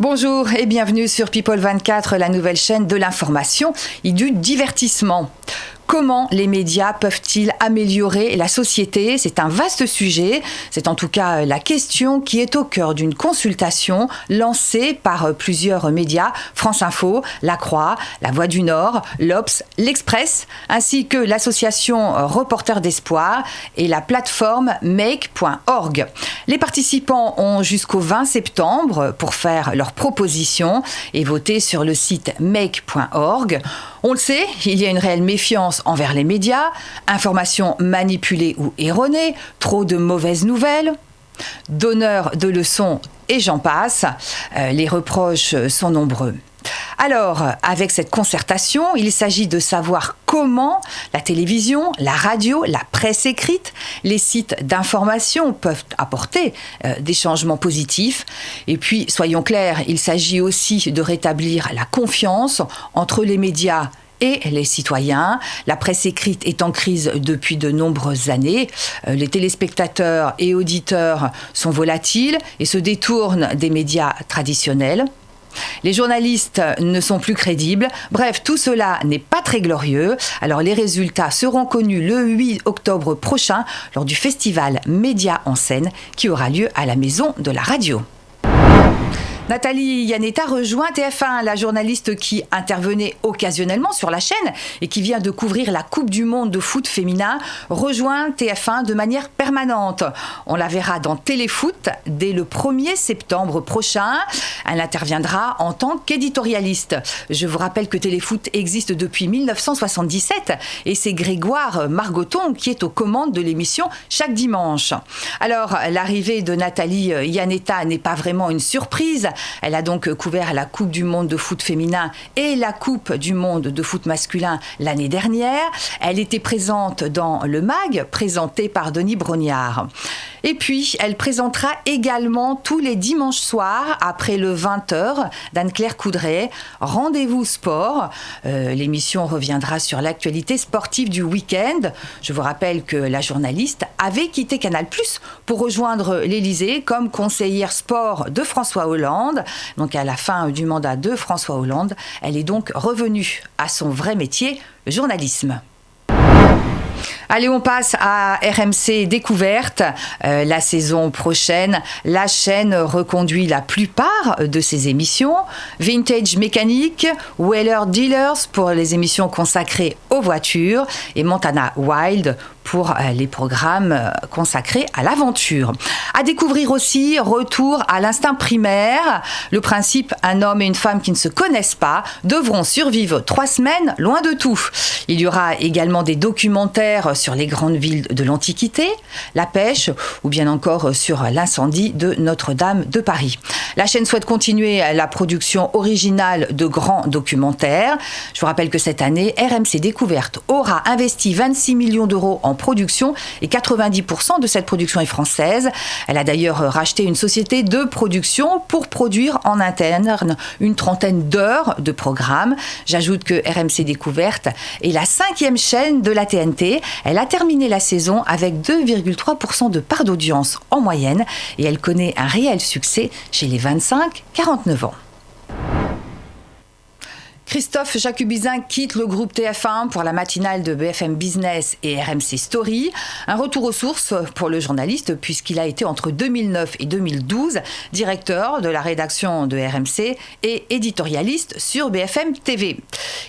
Bonjour et bienvenue sur People 24, la nouvelle chaîne de l'information et du divertissement. Comment les médias peuvent-ils améliorer la société ? C'est un vaste sujet. C'est en tout cas la question qui est au cœur d'une consultation lancée par plusieurs médias, France Info, La Croix, La Voix du Nord, l'Obs, l'Express, ainsi que l'association Reporters d'Espoir et la plateforme make.org. Les participants ont jusqu'au 20 septembre pour faire leurs propositions et voter sur le site make.org. On le sait, il y a une réelle méfiance envers les médias, informations manipulées ou erronées, trop de mauvaises nouvelles, donneurs de leçons et j'en passe. Les reproches sont nombreux. Alors, avec cette concertation, il s'agit de savoir comment la télévision, la radio, la presse écrite, les sites d'information peuvent apporter des changements positifs. Et puis, soyons clairs, il s'agit aussi de rétablir la confiance entre les médias et les citoyens. La presse écrite est en crise depuis de nombreuses années. Les téléspectateurs et auditeurs sont volatiles et se détournent des médias traditionnels. Les journalistes ne sont plus crédibles. Bref, tout cela n'est pas très glorieux. Alors les résultats seront connus le 8 octobre prochain lors du festival Médias en scène qui aura lieu à la Maison de la Radio. Nathalie Iannetta rejoint TF1, la journaliste qui intervenait occasionnellement sur la chaîne et qui vient de couvrir la Coupe du Monde de foot féminin, rejoint TF1 de manière permanente. On la verra dans Téléfoot dès le 1er septembre prochain. Elle interviendra en tant qu'éditorialiste. Je vous rappelle que Téléfoot existe depuis 1977 et c'est Grégoire Margoton qui est aux commandes de l'émission chaque dimanche. Alors, l'arrivée de Nathalie Iannetta n'est pas vraiment une surprise. Elle a donc couvert la Coupe du Monde de foot féminin et la Coupe du Monde de foot masculin l'année dernière. Elle était présente dans le MAG, présenté par Denis Brognard. Et puis, elle présentera également tous les dimanches soirs, après le 20h, d'Anne-Claire Coudray, Rendez-vous Sport. L'émission reviendra sur l'actualité sportive du week-end. Je vous rappelle que la journaliste avait quitté Canal+ pour rejoindre l'Élysée comme conseillère sport de François Hollande. Donc à la fin du mandat de François Hollande, elle est donc revenue à son vrai métier, le journalisme. Allez, on passe à RMC Découverte. La saison prochaine, la chaîne reconduit la plupart de ses émissions. Vintage Mécanique, Wheeler Dealers pour les émissions consacrées aux voitures et Montana Wild pour les programmes consacrés à l'aventure. À découvrir aussi, retour à l'instinct primaire. Le principe, un homme et une femme qui ne se connaissent pas devront survivre 3 semaines loin de tout. Il y aura également des documentaires sur les grandes villes de l'Antiquité, la pêche ou bien encore sur l'incendie de Notre-Dame de Paris. La chaîne souhaite continuer la production originale de grands documentaires. Je vous rappelle que cette année, RMC Découverte aura investi 26 millions d'euros en production et 90% de cette production est française. Elle a d'ailleurs racheté une société de production pour produire en interne une trentaine d'heures de programmes. J'ajoute que RMC Découverte est la 5e chaîne de la TNT. Elle a terminé la saison avec 2,3% de part d'audience en moyenne et elle connaît un réel succès chez les 25-49 ans. Christophe Jacubizin quitte le groupe TF1 pour la matinale de BFM Business et RMC Story. Un retour aux sources pour le journaliste puisqu'il a été entre 2009 et 2012 directeur de la rédaction de RMC et éditorialiste sur BFM TV.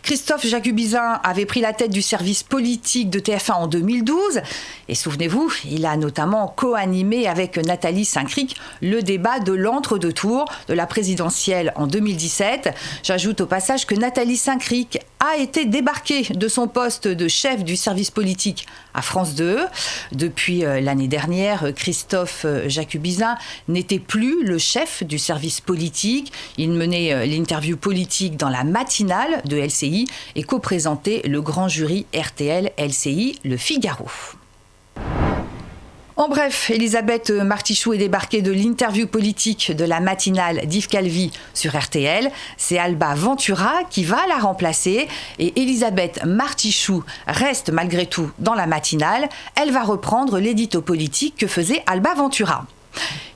Christophe Jacubizin avait pris la tête du service politique de TF1 en 2012 et souvenez-vous, il a notamment co-animé avec Nathalie Saint-Cric le débat de l'entre-deux-tours de la présidentielle en 2017. J'ajoute au passage que Nathalie Saint-Cric a été débarquée de son poste de chef du service politique à France 2. Depuis l'année dernière, Christophe Jacubizin n'était plus le chef du service politique. Il menait l'interview politique dans la matinale de LCI et co-présentait le grand jury RTL LCI Le Figaro. En bref, Elisabeth Martichoux est débarquée de l'interview politique de la matinale d'Yves Calvi sur RTL. C'est Alba Ventura qui va la remplacer et Elisabeth Martichoux reste malgré tout dans la matinale. Elle va reprendre l'édito politique que faisait Alba Ventura.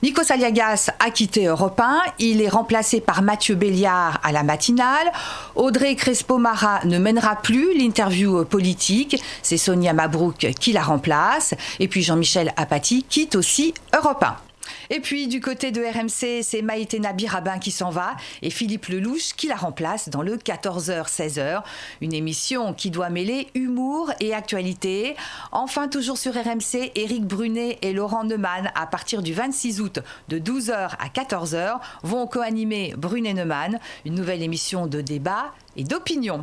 Nikos Aliagas a quitté Europe 1. Il est remplacé par Mathieu Béliard à la matinale. Audrey Crespo-Mara ne mènera plus l'interview politique. C'est Sonia Mabrouk qui la remplace. Et puis Jean-Michel Apathy quitte aussi Europe 1. Et puis du côté de RMC, c'est Maïté Nabi-Rabin qui s'en va et Philippe Lelouch qui la remplace dans le 14h-16h. Une émission qui doit mêler humour et actualité. Enfin, toujours sur RMC, Éric Brunet et Laurent Neumann, à partir du 26 août de 12h à 14h, vont co-animer Brunet-Neumann, une nouvelle émission de débat et d'opinion.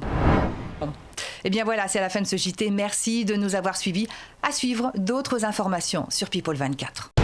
Et bien voilà, c'est la fin de ce JT. Merci de nous avoir suivis. À suivre d'autres informations sur People 24.